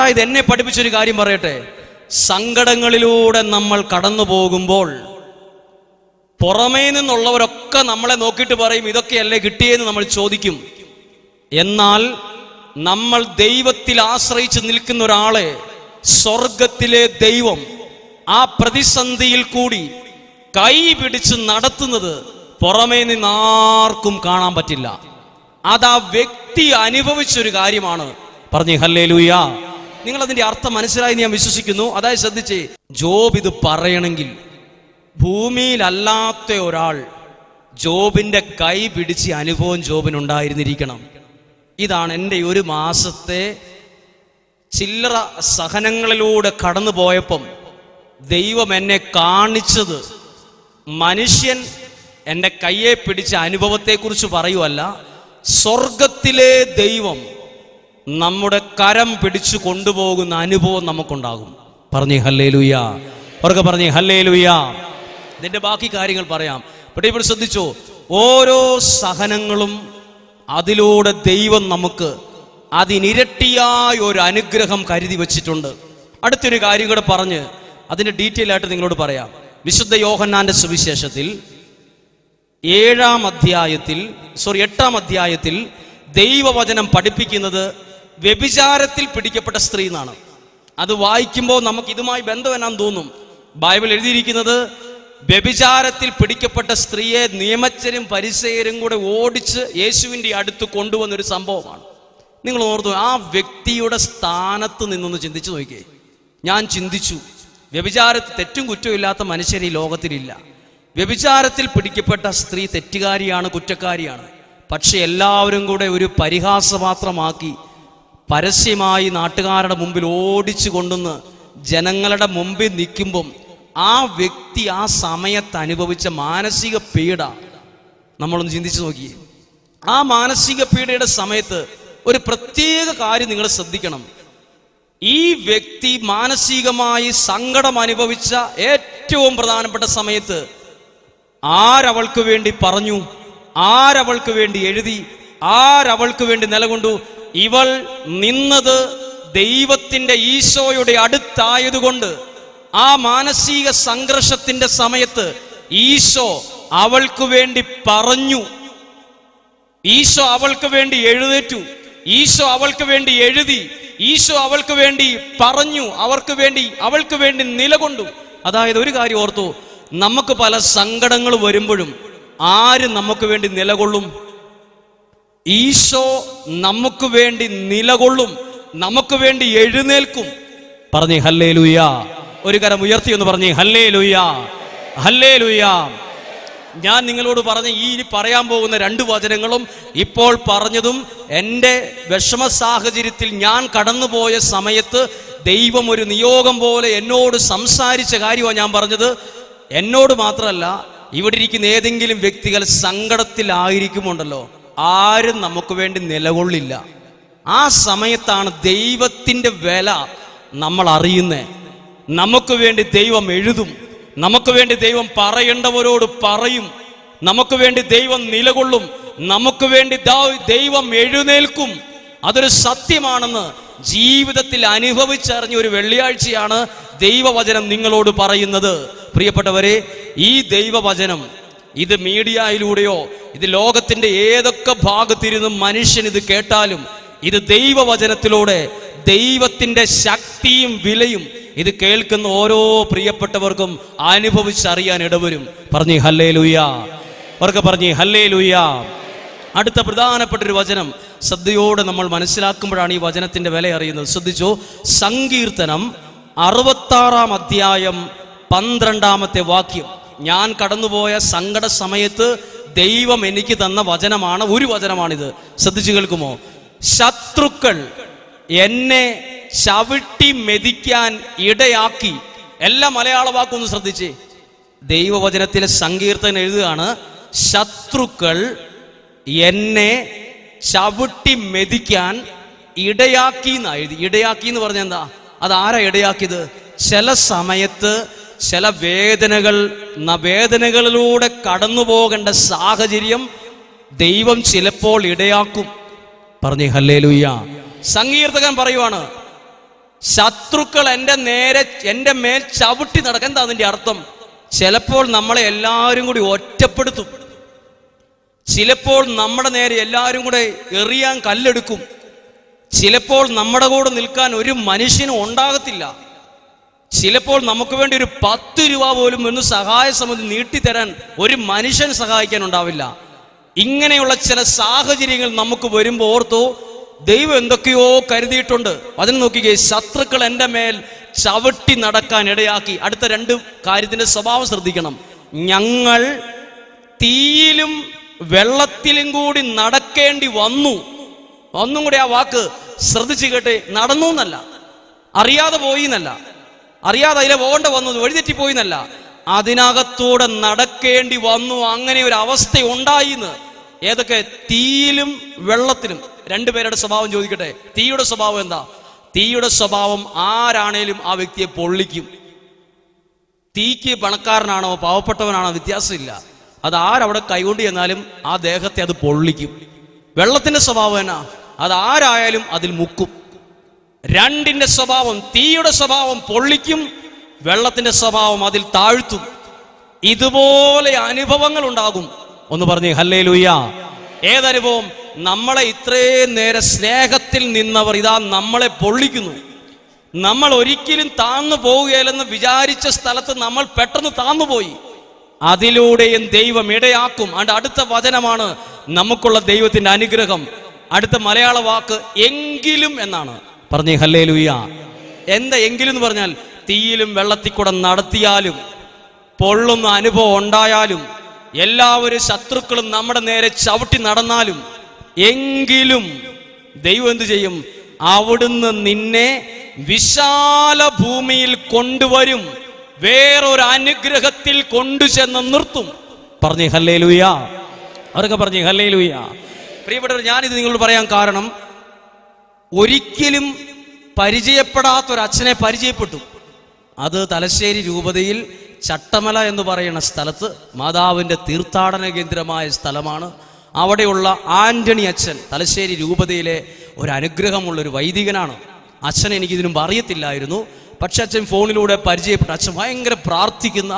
അതായത് എന്നെ പഠിപ്പിച്ചൊരു കാര്യം പറയട്ടെ, സങ്കടങ്ങളിലൂടെ നമ്മൾ കടന്നു പോകുമ്പോൾ പുറമേ നിന്നുള്ളവരൊക്കെ നമ്മളെ നോക്കിയിട്ട് പറയും ഇതൊക്കെയല്ലേ കിട്ടിയെന്ന് നമ്മൾ ചോദിക്കും. എന്നാൽ നമ്മൾ ദൈവത്തിൽ ആശ്രയിച്ച് നിൽക്കുന്ന ഒരാളെ സ്വർഗത്തിലെ ദൈവം ആ പ്രതിസന്ധിയിൽ കൂടി കൈ പിടിച്ച് നടത്തുന്നത് പുറമേ നിന്ന് ആർക്കും കാണാൻ പറ്റില്ല. അത് ആ വ്യക്തി അനുഭവിച്ചൊരു കാര്യമാണ്. പറഞ്ഞേ ഹല്ലേലൂയ. നിങ്ങൾ അതിന്റെ അർത്ഥം മനസ്സിലായി ഞാൻ വിശ്വസിക്കുന്നു. അതായത് ശ്രദ്ധിച്ചേ, ജോബ് ഇത് പറയണമെങ്കിൽ ഭൂമിയിലല്ലാത്ത ഒരാൾ ജോബിന്റെ കൈ പിടിച്ച് അനുഭവം ജോബിനുണ്ടായിരുന്നിരിക്കണം. ഇതാണ് എൻ്റെ ഒരു മാസത്തെ ചില്ലറ സഹനങ്ങളിലൂടെ കടന്നു പോയപ്പം ദൈവം എന്നെ കാണിച്ചത്. മനുഷ്യൻ എൻ്റെ കയ്യെ പിടിച്ച അനുഭവത്തെക്കുറിച്ച് പറയുവല്ല, സ്വർഗത്തിലെ ദൈവം നമ്മുടെ കരം പിടിച്ചു കൊണ്ടുപോകുന്ന അനുഭവം നമുക്കുണ്ടാകും. പറഞ്ഞേ ഹല്ലേലൂയ. അവർക്ക് പറഞ്ഞേ ഹല്ലേലൂയ. ഇതിന്റെ ബാക്കി കാര്യങ്ങൾ പറയാം. പക്ഷേ ഇപ്പോൾ ശ്രദ്ധിച്ചോ, ഓരോ സഹനങ്ങളും അതിലൂടെ ദൈവം നമുക്ക് അതിനിരട്ടിയായ ഒരു അനുഗ്രഹം കരുതി വച്ചിട്ടുണ്ട്. അടുത്തൊരു കാര്യം കൂടെ പറഞ്ഞ് അതിന്റെ ഡീറ്റെയിൽ ആയിട്ട് നിങ്ങളോട് പറയാം. വിശുദ്ധ യോഹന്നാന്റെ സുവിശേഷത്തിൽ 8-ാം അധ്യായത്തിൽ ദൈവവചനം പഠിപ്പിക്കുന്നത് വ്യഭിചാരത്തിൽ പിടിക്കപ്പെട്ട സ്ത്രീ എന്നാണ്. അത് വായിക്കുമ്പോൾ നമുക്ക് ഇതുമായി ബന്ധം എന്നാന്ന് തോന്നും. ബൈബിൾ എഴുതിയിരിക്കുന്നത് വ്യഭിചാരത്തിൽ പിടിക്കപ്പെട്ട സ്ത്രീയെ നിയമജ്ഞരും പരിസയരും കൂടെ ഓടിച്ച് യേശുവിൻ്റെ അടുത്ത് കൊണ്ടുവന്നൊരു സംഭവമാണ്. നിങ്ങൾ ഓർത്തു, ആ വ്യക്തിയുടെ സ്ഥാനത്ത് നിന്നൊന്ന് ചിന്തിച്ചു നോക്കിയേ. ഞാൻ ചിന്തിച്ചു, വ്യഭിചാരത്തിൽ തെറ്റും കുറ്റവും ഇല്ലാത്ത മനുഷ്യർ ഈ ലോകത്തിലില്ല. വ്യഭിചാരത്തിൽ പിടിക്കപ്പെട്ട സ്ത്രീ തെറ്റുകാരിയാണ്, കുറ്റക്കാരിയാണ്. പക്ഷെ എല്ലാവരും കൂടെ ഒരു പരിഹാസപാത്രമാക്കി പരസ്യമായി നാട്ടുകാരുടെ മുമ്പിൽ ഓടിച്ചു കൊണ്ടുവന്ന് ജനങ്ങളുടെ മുമ്പിൽ നിൽക്കുമ്പം ആ വ്യക്തി ആ സമയത്ത് അനുഭവിച്ച മാനസിക പീഡ നമ്മളൊന്ന് ചിന്തിച്ചു നോക്കിയേ. ആ മാനസിക പീഡയുടെ സമയത്ത് ഒരു പ്രത്യേക കാര്യം നിങ്ങൾ ശ്രദ്ധിക്കണം. ഈ വ്യക്തി മാനസികമായി സങ്കടം അനുഭവിച്ച ഏറ്റവും പ്രധാനപ്പെട്ട സമയത്ത് ആരവൾക്ക് വേണ്ടി പറഞ്ഞു, ആരവൾക്ക് വേണ്ടി എഴുതി, ആരവൾക്ക് വേണ്ടി നിലകൊണ്ടു? ഇവൾ നിന്നത് ദൈവത്തിന്റെ ഈശോയുടെ അടുത്തായതുകൊണ്ട് ആ മാനസിക സംഘർഷത്തിന്റെ സമയത്ത് ഈശോ അവൾക്ക് വേണ്ടി പറഞ്ഞു, ഈശോ അവൾക്ക് വേണ്ടി എഴുന്നേറ്റു, ഈശോ അവൾക്ക് വേണ്ടി എഴുതി, ഈശോ അവൾക്ക് വേണ്ടി പറഞ്ഞു, അവൾക്ക് വേണ്ടി നിലകൊണ്ടു. അതായത് ഒരു കാര്യം ഓർത്തു, നമുക്ക് പല സങ്കടങ്ങൾ വരുമ്പോഴും ആര് നമുക്ക് വേണ്ടി നിലകൊള്ളും? ഈശോ നമുക്ക് വേണ്ടി നിലകൊള്ളും, നമുക്ക് വേണ്ടി എഴുന്നേൽക്കും. പറഞ്ഞേ ഹല്ലേലൂയ. ഒരു കരം ഉയർത്തി ഒന്ന് പറഞ്ഞേ ഹല്ലേലൂയ, ഹല്ലേലൂയ. ഞാൻ നിങ്ങളോട് പറഞ്ഞ ഈ പറയാൻ പോകുന്ന 2 വചനങ്ങളും ഇപ്പോൾ പറഞ്ഞതും എൻ്റെ വിഷമ സാഹചര്യത്തിൽ ഞാൻ കടന്നുപോയ സമയത്ത് ദൈവം ഒരു നിയോഗം പോലെ എന്നോട് സംസാരിച്ച കാര്യമാണ് ഞാൻ പറഞ്ഞത്. എന്നോട് മാത്രമല്ല, ഇവിടെ ഇരിക്കുന്ന ഏതെങ്കിലും വ്യക്തികൾ സങ്കടത്തിലായിരിക്കുമുണ്ടല്ലോ, ആരും നമുക്ക് വേണ്ടി നിലകൊള്ളില്ല. ആ സമയത്താണ് ദൈവത്തിൻ്റെ വില നമ്മൾ അറിയുന്നത്. നമുക്ക് വേണ്ടി ദൈവം എഴുതും, നമുക്ക് വേണ്ടി ദൈവം പറയേണ്ടവരോട് പറയും, നമുക്ക് വേണ്ടി ദൈവം നിലകൊള്ളും, നമുക്ക് വേണ്ടി ദൈവം എഴുന്നേൽക്കും. അതൊരു സത്യമാണെന്ന് ജീവിതത്തിൽ അനുഭവിച്ചറിഞ്ഞ ഒരു വെള്ളിയാഴ്ചയാണ് ദൈവവചനം നിങ്ങളോട് പറയുന്നത്. പ്രിയപ്പെട്ടവരെ, ഈ ദൈവവചനം ഇത് മീഡിയയിലൂടെയോ ഇത് ലോകത്തിന്റെ ഏതൊക്കെ ഭാഗത്തിരുന്നും മനുഷ്യൻ ഇത് കേട്ടാലും ഇത് ദൈവവചനത്തിലൂടെ ദൈവത്തിന്റെ ശക്തിയും വിലയും ഇത് കേൾക്കുന്ന ഓരോ പ്രിയപ്പെട്ടവർക്കും അനുഭവിച്ചറിയാൻ ഇടവരും. പറഞ്ഞേ ഹല്ലേലൂയ. അവർക്ക് പറഞ്ഞേ ഹല്ലേലൂയ. അടുത്ത പ്രധാനപ്പെട്ടൊരു വചനം ശ്രദ്ധയോടെ നമ്മൾ മനസ്സിലാക്കുമ്പോഴാണ് ഈ വചനത്തിന്റെ വില അറിയുന്നത്. ശ്രദ്ധിച്ചോ, സങ്കീർത്തനം 66-ാം അധ്യായം 12-ാമത്തെ വാക്യം. ഞാൻ കടന്നുപോയ സങ്കട സമയത്ത് ദൈവം എനിക്ക് തന്ന വചനമാണ്. ഒരു വചനമാണിത്. ശ്രദ്ധിച്ചു കേൾക്കുമോ? ശത്രുക്കൾ എന്നെ ചവിട്ടി മെതിക്കാൻ ഇടയാക്കി. എല്ലാ മലയാള വാക്കൊന്ന് ശ്രദ്ധിച്ചേ. ദൈവവചനത്തിലെ സങ്കീർത്തനം എഴുതുകയാണ്, ശത്രുക്കൾ എന്നെ ചവിട്ടി മെതിക്കാൻ ഇടയാക്കി എന്ന് എഴുതി. ഇടയാക്കി എന്ന് പറഞ്ഞാൽ എന്താ? അതാരാ ഇടയാക്കിയത്? ചില സമയത്ത് ചില വേദനകളിലൂടെ കടന്നു പോകേണ്ട സാഹചര്യം ദൈവം ചിലപ്പോൾ ഇടയാക്കും. പറഞ്ഞേ ഹല്ലേലൂയ. സങ്കീർത്തകൻ പറയുവാണ്, ശത്രുക്കൾ എൻ്റെ മേൽ ചവിട്ടി നടക്കാൻ. എന്താ അതിൻ്റെ അർത്ഥം? ചിലപ്പോൾ നമ്മളെ എല്ലാവരും കൂടി ഒറ്റപ്പെടുത്തും. ചിലപ്പോൾ നമ്മുടെ നേരെ എല്ലാവരും കൂടെ എറിയാൻ കല്ലെടുക്കും. ചിലപ്പോൾ നമ്മുടെ കൂടെ നിൽക്കാൻ ഒരു മനുഷ്യനും ഉണ്ടാകത്തില്ല. ചിലപ്പോൾ നമുക്ക് വേണ്ടി ഒരു 10 രൂപ പോലും ഒന്ന് സഹായ സമിതി നീട്ടിത്തരാൻ ഒരു മനുഷ്യൻ സഹായിക്കാൻ ഉണ്ടാവില്ല. ഇങ്ങനെയുള്ള ചില സാഹചര്യങ്ങൾ നമുക്ക് വരുമ്പോൾ ഓർത്തോ, ദൈവം എന്തൊക്കെയോ കരുതിയിട്ടുണ്ട്. അതിന് നോക്കിക്കേ, ശത്രുക്കൾ എൻ്റെ മേൽ ചവിട്ടി നടക്കാൻ ഇടയാക്കി. അടുത്ത 2 കാര്യത്തിന്റെ സ്വഭാവം ശ്രദ്ധിക്കണം. ഞങ്ങൾ തീയിലും വെള്ളത്തിലും കൂടി നടക്കേണ്ടി വന്നു. ഒന്നും കൂടി ആ വാക്ക് ശ്രദ്ധിച്ചു കേട്ടെ. നടന്നു എന്നല്ല, അറിയാതെ പോയി എന്നല്ല, അറിയാതെ അതിലെ പോകേണ്ട വന്നു, വഴിതെറ്റിപ്പോയി എന്നല്ല, അതിനകത്തൂടെ നടക്കേണ്ടി വന്നു. അങ്ങനെ ഒരു അവസ്ഥ ഉണ്ടായിന്ന്. ഏതൊക്കെ? തീയിലും വെള്ളത്തിലും. 2 പേരുടെ സ്വഭാവം ചോദിക്കട്ടെ. തീയുടെ സ്വഭാവം എന്താ? തീയുടെ സ്വഭാവം ആരാണേലും ആ വ്യക്തിയെ പൊള്ളിക്കും. തീക്ക് പണക്കാരനാണോ പാവപ്പെട്ടവനാണോ വ്യത്യാസമില്ല. അത് ആരവിടെ കൈകൊണ്ട് ചെന്നാലും ആ ദേഹത്തെ അത് പൊള്ളിക്കും. വെള്ളത്തിന്റെ സ്വഭാവം എന്നാ? അത് ആരായാലും അതിൽ മുക്കും. 2ന്റെ സ്വഭാവം, തീയുടെ സ്വഭാവം പൊള്ളിക്കും, വെള്ളത്തിന്റെ സ്വഭാവം അതിൽ താഴ്ത്തും. ഇതുപോലെ അനുഭവങ്ങൾ ഉണ്ടാകും. ഒന്ന് പറഞ്ഞേ ഹല്ലേലൂയ. ഏതനുഭവം? നമ്മളെ ഇത്രയും നേരം സ്നേഹത്തിൽ നിന്നവർ ഇതാ നമ്മളെ പൊള്ളിക്കുന്നു. നമ്മൾ ഒരിക്കലും താന്നു പോവുകയില്ലെന്ന് വിചാരിച്ച സ്ഥലത്ത് നമ്മൾ പെട്ടെന്ന് താന്നുപോയി. അതിലൂടെയും ദൈവം ഇടയാക്കും. അതിന്റെ അടുത്ത വചനമാണ് നമുക്കുള്ള ദൈവത്തിന്റെ അനുഗ്രഹം. അടുത്ത മലയാള വാക്ക് എങ്കിലും എന്നാണ്. പറഞ്ഞേ ഹല്ലേലൂയ. എന്താ എങ്കിലും എന്ന് പറഞ്ഞാൽ? തീയിലും വെള്ളത്തിൽ കൂടെ നടത്തിയാലും, പൊള്ളുന്ന അനുഭവം ഉണ്ടായാലും, എല്ലാവരും ശത്രുക്കളും നമ്മുടെ നേരെ ചവിട്ടി നടന്നാലും, എങ്കിലും ദൈവം എന്ത് ചെയ്യും? അവിടുന്ന് നിന്നെ വിശാല ഭൂമിയിൽ കൊണ്ടുവരും, വേറൊരു അനുഗ്രഹത്തിൽ കൊണ്ടുചെന്ന് നിർത്തും. പറഞ്ഞേ ഹല്ലേലൂയ. അവരൊക്കെ പറഞ്ഞേ ഹല്ലേലൂയ. പ്രിയപ്പെട്ടവർ, ഞാനിത് നിങ്ങളോട് പറയാൻ കാരണം, ഒരിക്കലും പരിചയപ്പെടാത്തൊരച്ഛനെ പരിചയപ്പെട്ടു. അത് തലശ്ശേരി രൂപതയിൽ ചട്ടമല എന്ന് പറയുന്ന സ്ഥലത്ത് മാതാവിൻ്റെ തീർത്ഥാടന കേന്ദ്രമായ സ്ഥലമാണ്. അവിടെയുള്ള ആന്റണി അച്ഛൻ തലശ്ശേരി രൂപതയിലെ ഒരു അനുഗ്രഹമുള്ളൊരു വൈദികനാണ്. അച്ഛനെ എനിക്കിതിനും അറിയത്തില്ലായിരുന്നു. പക്ഷെ അച്ഛൻ ഫോണിലൂടെ പരിചയപ്പെട്ടു. അച്ഛൻ ഭയങ്കര പ്രാർത്ഥിക്കുന്ന,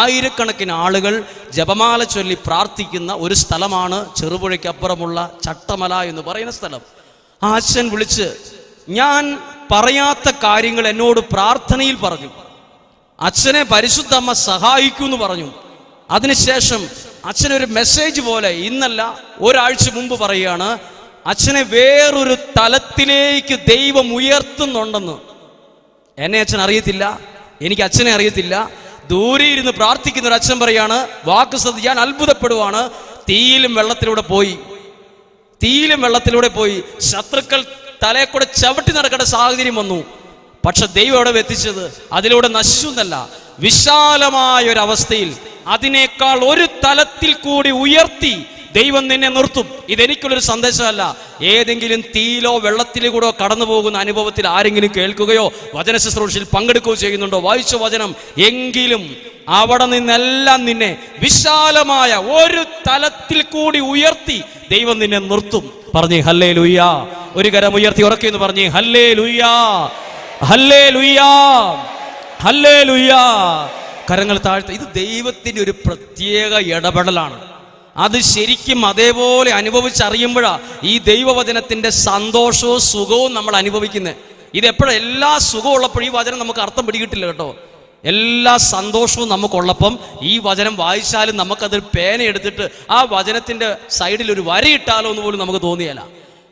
ആയിരക്കണക്കിന് ആളുകൾ ജപമാല ചൊല്ലി പ്രാർത്ഥിക്കുന്ന ഒരു സ്ഥലമാണ് ചെറുപുഴയ്ക്കപ്പുറമുള്ള ചട്ടമല എന്ന് പറയുന്ന സ്ഥലം. ആ അച്ഛൻ വിളിച്ച് ഞാൻ പറയാത്ത കാര്യങ്ങൾ എന്നോട് പ്രാർത്ഥനയിൽ പറഞ്ഞു. അച്ഛനെ പരിശുദ്ധമ്മ സഹായിക്കുമെന്ന് പറഞ്ഞു. അതിനുശേഷം അച്ഛനൊരു മെസ്സേജ് പോലെ ഇന്നല്ല ഒരാഴ്ച മുമ്പ് പറയുകയാണ്, അച്ഛനെ വേറൊരു തലത്തിലേക്ക് ദൈവം ഉയർത്തുന്നുണ്ടെന്ന്. എന്നെ അച്ഛൻ അറിയത്തില്ല, എനിക്ക് അച്ഛനെ അറിയത്തില്ല. ദൂരെ ഇരുന്ന് പ്രാർത്ഥിക്കുന്ന ഒരു അച്ഛൻ പറയാണ്, വാക്ക് ശ്രദ്ധിക്കാൻ അത്ഭുതപ്പെടുവാണ്. തീയിലും വെള്ളത്തിലൂടെ പോയി ശത്രുക്കൾ തലയെ കൂടെ ചവിട്ടി നടക്കേണ്ട സാഹചര്യം വന്നു. പക്ഷെ ദൈവം എവിടെ എത്തിച്ചത്? അതിലൂടെ നശിച്ചെന്നല്ല, വിശാലമായ ഒരു അവസ്ഥയിൽ അതിനേക്കാൾ ഒരു തലത്തിൽ കൂടി ഉയർത്തി ദൈവം നിന്നെ നിർത്തും. ഇതെനിക്കുള്ളൊരു സന്ദേശമല്ല. ഏതെങ്കിലും തീയിലോ വെള്ളത്തിലോ കൂടെ കടന്നു പോകുന്ന അനുഭവത്തിൽ ആരെങ്കിലും കേൾക്കുകയോ വചന ശുശ്രൂഷയിൽ പങ്കെടുക്കുകയോ ചെയ്യുന്നുണ്ടോ? വായിച്ച വചനം, എങ്കിലും അവിടെ നിന്നെല്ലാം നിന്നെ വിശാലമായ ഒരു തലത്തിൽ കൂടി ഉയർത്തി ദൈവം നിന്നെ നിർത്തും. പറഞ്ഞേ ഹല്ലേലൂയ. ഒരു കരം ഉയർത്തി ഉറക്കെന്ന് പറഞ്ഞേ ഹല്ലേലൂയ, ഹല്ലേലൂയ, ഹല്ലേലൂയ. കരങ്ങൾ താഴ്ത്ത. ഇത് ദൈവത്തിന്റെ ഒരു പ്രത്യേക ഇടപെടലാണ്. അത് ശരിക്കും അതേപോലെ അനുഭവിച്ചറിയുമ്പോഴാണ് ഈ ദൈവവചനത്തിന്റെ സന്തോഷവും സുഖവും നമ്മൾ അനുഭവിക്കുന്നത്. ഇതെപ്പോഴും എല്ലാ സുഖവും ഉള്ളപ്പോഴും ഈ വചനം നമുക്ക് അർത്ഥം പിടികിട്ടില്ല കേട്ടോ. എല്ലാ സന്തോഷവും നമുക്കുള്ളപ്പം ഈ വചനം വായിച്ചാലും നമുക്കത് പേന എടുത്തിട്ട് ആ വചനത്തിന്റെ സൈഡിൽ ഒരു വരയിട്ടാലോ എന്ന് പോലും നമുക്ക് തോന്നിയല്ല.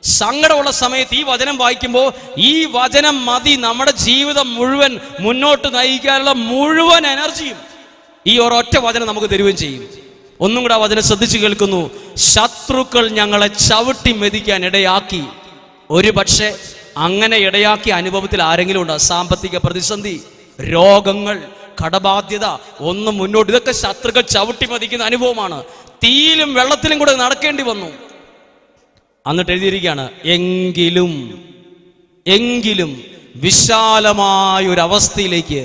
സങ്കടമുള്ള സമയത്ത് ഈ വചനം വായിക്കുമ്പോൾ ഈ വചനം മതി നമ്മുടെ ജീവിതം മുഴുവൻ മുന്നോട്ട് നയിക്കാനുള്ള മുഴുവൻ എനർജിയും ഈ ഒരൊറ്റ വചനം നമുക്ക് തരുകയും ചെയ്യും. ഒന്നും കൂടെ ആ വചനം ശ്രദ്ധിച്ചു കേൾക്കുന്നു. ശത്രുക്കൾ ഞങ്ങളെ ചവിട്ടി മെതിക്കാൻ ഇടയാക്കി. ഒരു പക്ഷേ അങ്ങനെ ഇടയാക്കിയ അനുഭവത്തിൽ ആരെങ്കിലും ഉണ്ടോ? സാമ്പത്തിക പ്രതിസന്ധി, രോഗങ്ങൾ, കടബാധ്യത, ഒന്നും മുന്നോട്ട്, ഇതൊക്കെ ശത്രുക്കൾ ചവിട്ടി മതിക്കുന്ന അനുഭവമാണ്. തീയിലും വെള്ളത്തിലും കൂടെ നടക്കേണ്ടി വന്നു. എന്നിട്ട് എഴുതിയിരിക്കുകയാണ്, എങ്കിലും വിശാലമായ ഒരു അവസ്ഥയിലേക്ക്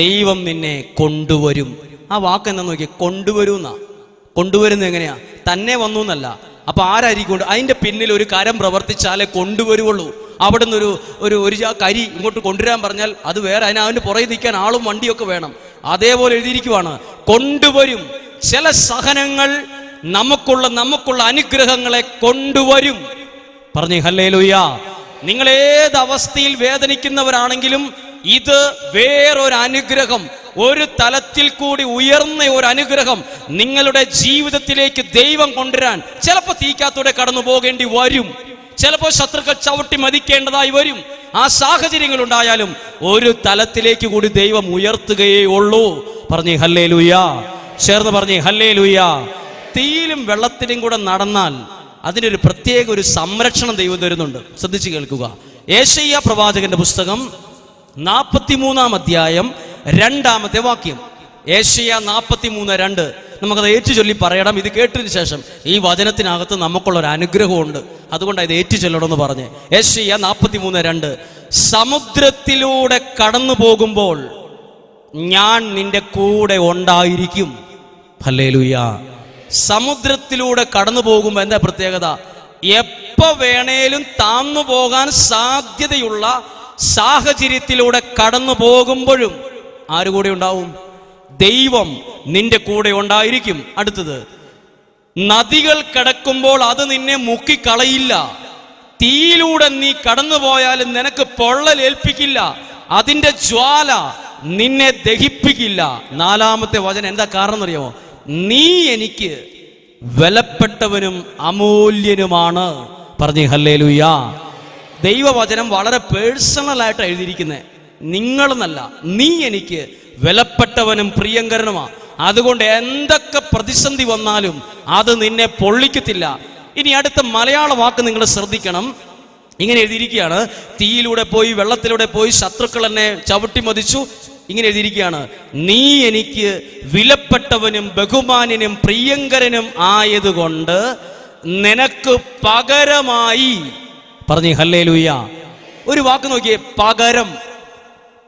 ദൈവം നിന്നെ കൊണ്ടുവരും. ആ വാക്ക് എന്താ നോക്കിയേ, കൊണ്ടുവരുന്ന. കൊണ്ടുവരുന്നത് എങ്ങനെയാ? തന്നെ വന്നു എന്നല്ല. അപ്പൊ ആരായിരിക്കും? അതിന്റെ പിന്നിൽ ഒരു കരം പ്രവർത്തിച്ചാലേ കൊണ്ടുവരുവുള്ളൂ. അവിടുന്ന് ഒരു കരി ഇങ്ങോട്ട് കൊണ്ടുവരാൻ പറഞ്ഞാൽ അത് വേറെ, അതിന് പുറകെ നിൽക്കാൻ ആളും വണ്ടിയൊക്കെ വേണം. അതേപോലെ എഴുതിയിരിക്കുവാണ്, കൊണ്ടുവരും. ചില സഹനങ്ങൾ നമുക്കുള്ള അനുഗ്രഹങ്ങളെ കൊണ്ടുവരും. പറഞ്ഞേ ഹല്ലേലൂയ. നിങ്ങൾ ഏത് അവസ്ഥയിൽ വേദനിക്കുന്നവരാണെങ്കിലും ഇത് വേറൊരു അനുഗ്രഹം, ഒരു തലത്തിൽ കൂടി ഉയർന്ന ഒരു അനുഗ്രഹം നിങ്ങളുടെ ജീവിതത്തിലേക്ക് ദൈവം കൊണ്ടുവരാൻ ചിലപ്പോൾ തീക്കാത്തൂടെ കടന്നു പോകേണ്ടി വരും, ചിലപ്പോൾ ശത്രുക്കൾ ചവിട്ടി മതിക്കേണ്ടതായി വരും. ആ സാഹചര്യങ്ങൾ ഉണ്ടായാലും ഒരു തലത്തിലേക്ക് കൂടി ദൈവം ഉയർത്തുകയേ ഉള്ളൂ. പറഞ്ഞേ ഹല്ലേലൂയ. ചേർന്ന് പറഞ്ഞേ ഹല്ലേലൂയ. തീയിലും വെള്ളത്തിലും കൂടെ നടന്നാൽ അതിനൊരു പ്രത്യേക ഒരു സംരക്ഷണം ദൈവം തരുന്നുണ്ട്. ശ്രദ്ധിച്ച് കേൾക്കുക. യെശയ്യാ പ്രവാചകന്റെ പുസ്തകം 43-ാം അധ്യായം 2-ാമത്തെ വാക്യം. യെശയ്യാ 43:2. നമുക്കത് ഏറ്റുചൊല്ലി പറയണം. ഇത് കേട്ടതിന് ശേഷം ഈ വചനത്തിനകത്ത് നമുക്കുള്ളൊരു അനുഗ്രഹമുണ്ട്, അതുകൊണ്ടാണ് ഇത് ഏറ്റുചൊല്ലണമെന്ന് പറഞ്ഞ്. യെശയ്യാ 43:2. സമുദ്രത്തിലൂടെ കടന്നു പോകുമ്പോൾ ഞാൻ നിന്റെ കൂടെ ഉണ്ടായിരിക്കും. ഹല്ലേലൂയ. സമുദ്രത്തിലൂടെ കടന്നു പോകുമ്പോൾ എന്താ പ്രത്യേകത? എപ്പോ വേണേലും താന്നു പോകാൻ സാധ്യതയുള്ള സാഹചര്യത്തിലൂടെ കടന്നു പോകുമ്പോഴും ആര് കൂടെ ഉണ്ടാവും? ദൈവം നിന്റെ കൂടെ ഉണ്ടായിരിക്കും. അടുത്തത്, നദികൾ കിടക്കുമ്പോൾ അത് നിന്നെ മുക്കിക്കളയില്ല. തീയിലൂടെ നീ കടന്നു പോയാലും നിനക്ക് പൊള്ളലേൽപ്പിക്കില്ല. അതിന്റെ ജ്വാല നിന്നെ ദഹിപ്പിക്കില്ല. 4-ാമത്തെ വചനം എന്താ കാരണം എന്നറിയാമോ? നീ എനിക്ക് വിലപ്പെട്ടവനും അമൂല്യനുമാണ്. പറഞ്ഞേ ഹല്ലേലൂയ. ദൈവവചനം വളരെ പേഴ്സണലായിട്ട് എഴുതിയിരിക്കുന്നത്. നിങ്ങളെന്നല്ല, നീ എനിക്ക് വിലപ്പെട്ടവനും പ്രിയങ്കരനുമാണ്. അതുകൊണ്ട് എന്തൊക്കെ പ്രതിസന്ധി വന്നാലും അത് നിന്നെ പൊള്ളിക്കത്തില്ല. ഇനി അടുത്ത മലയാള വാക്ക് നിങ്ങൾ ശ്രദ്ധിക്കണം. ഇങ്ങനെ എഴുതിയിരിക്കുകയാണ്, തീയിലൂടെ പോയി വെള്ളത്തിലൂടെ പോയി ശത്രുക്കൾ എന്നെ ചവിട്ടി മതിച്ചു. ഇങ്ങനെ എഴുതിയിരിക്കുകയാണ്, നീ എനിക്ക് വിലപ്പെട്ടവനും ബഹുമാന്യനും പ്രിയങ്കരനും ആയതുകൊണ്ട് നിനക്ക് പകരമായി. പറഞ്ഞേ ഹല്ലേലൂയ. ഒരു വാക്ക് നോക്കിയേ, പകരം.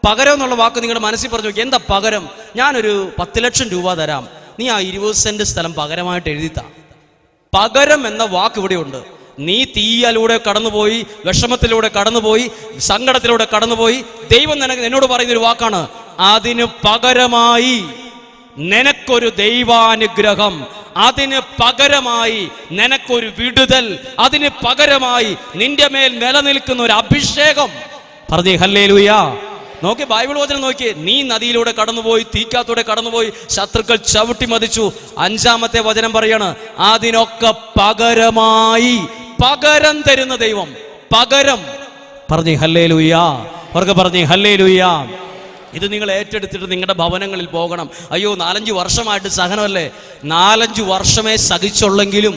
പകരം എന്നുള്ള വാക്ക് നിങ്ങളുടെ മനസ്സിൽ പറഞ്ഞു നോക്കി. എന്താ പകരം? ഞാനൊരു 10 ലക്ഷം രൂപ തരാം, നീ ആ 20 സെന്റ് സ്ഥലം പകരമായിട്ട് എഴുതിത്താ. പകരം എന്ന വാക്ക് ഇവിടെയുണ്ട്. നീ തീയിലൂടെ കടന്നുപോയി, വിഷമത്തിലൂടെ കടന്നുപോയി, സങ്കടത്തിലൂടെ കടന്നുപോയി. ദൈവം എന്നോട് പറയുന്നൊരു വാക്കാണ്, അതിന് പകരമായി നിനക്കൊരു ദൈവാനുഗ്രഹം, അതിന് പകരമായി നിനക്കൊരു വിടുതൽ, അതിന് പകരമായി നിന്റെ മേൽ നിലനിൽക്കുന്ന ഒരു അഭിഷേകം. പറഞ്ഞേ ഹല്ലേലൂയ. നോക്കി, ബൈബിൾ വചനം നോക്കി. നീ നദിയിലൂടെ കടന്നുപോയി, തീക്കാത്തൂടെ കടന്നുപോയി, ശത്രുക്കൾ ചവിട്ടി മതിച്ചു. 5-ാമത്തെ വചനം പറയാണ്, അതിനൊക്കെ പകരമായി. പകരം തരുന്ന ദൈവം, പകരം. പറഞ്ഞേ ഹല്ലേലൂയ. അവർക്ക് പറഞ്ഞേ ഹല്ലേലൂയ. ഇത് നിങ്ങൾ ഏറ്റെടുത്തിട്ട് നിങ്ങളുടെ ഭവനങ്ങളിൽ പോകണം. അയ്യോ 4-5 വർഷമായിട്ട് സഹനമല്ലേ, 4-5 വർഷമേ സഹിച്ചുള്ളെങ്കിലും,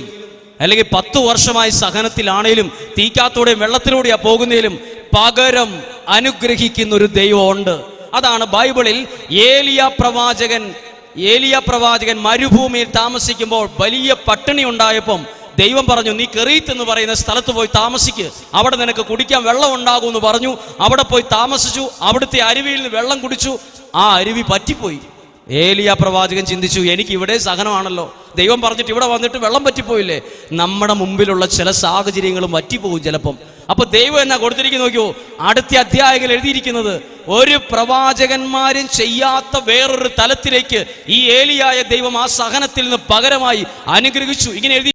അല്ലെങ്കിൽ 10 വർഷമായി സഹനത്തിലാണേലും തീക്കാത്തൂടെയും വെള്ളത്തിലൂടെയാ പോകുന്നതിലും പകരം അനുഗ്രഹിക്കുന്ന ഒരു ദൈവമുണ്ട്. അതാണ് ബൈബിളിൽ ഏലിയ പ്രവാചകൻ മരുഭൂമിയിൽ താമസിക്കുമ്പോൾ വലിയ പട്ടിണി ഉണ്ടായപ്പം ദൈവം പറഞ്ഞു, നീ കെറീത്ത് എന്ന് പറയുന്ന സ്ഥലത്ത് പോയി താമസിക്ക്, അവിടെ നിനക്ക് കുടിക്കാൻ വെള്ളം ഉണ്ടാകും എന്ന് പറഞ്ഞു. അവിടെ പോയി താമസിച്ചു. അവിടുത്തെ അരുവിയിൽ നിന്ന് വെള്ളം കുടിച്ചു. ആ അരുവി പറ്റിപ്പോയി. ഏലിയ പ്രവാചകൻ ചിന്തിച്ചു, എനിക്ക് ഇവിടെ സഹനമാണല്ലോ, ദൈവം പറഞ്ഞിട്ട് ഇവിടെ വന്നിട്ട് വെള്ളം പറ്റിപ്പോയില്ലേ. നമ്മുടെ മുമ്പിലുള്ള ചില സാഹചര്യങ്ങളും പറ്റിപ്പോകും ചിലപ്പം. അപ്പൊ ദൈവം എന്നാ കൊടുത്തിരിക്കുന്നു നോക്കിയോ, അടുത്ത അധ്യായങ്ങൾ എഴുതിയിരിക്കുന്നത്, ഒരു പ്രവാചകന്മാരും ചെയ്യാത്ത വേറൊരു തലത്തിലേക്ക് ഈ ഏലിയായ ദൈവം ആ സഹനത്തിൽ നിന്ന് പകരമായി അനുഗ്രഹിച്ചു. ഇങ്ങനെ എഴുതി.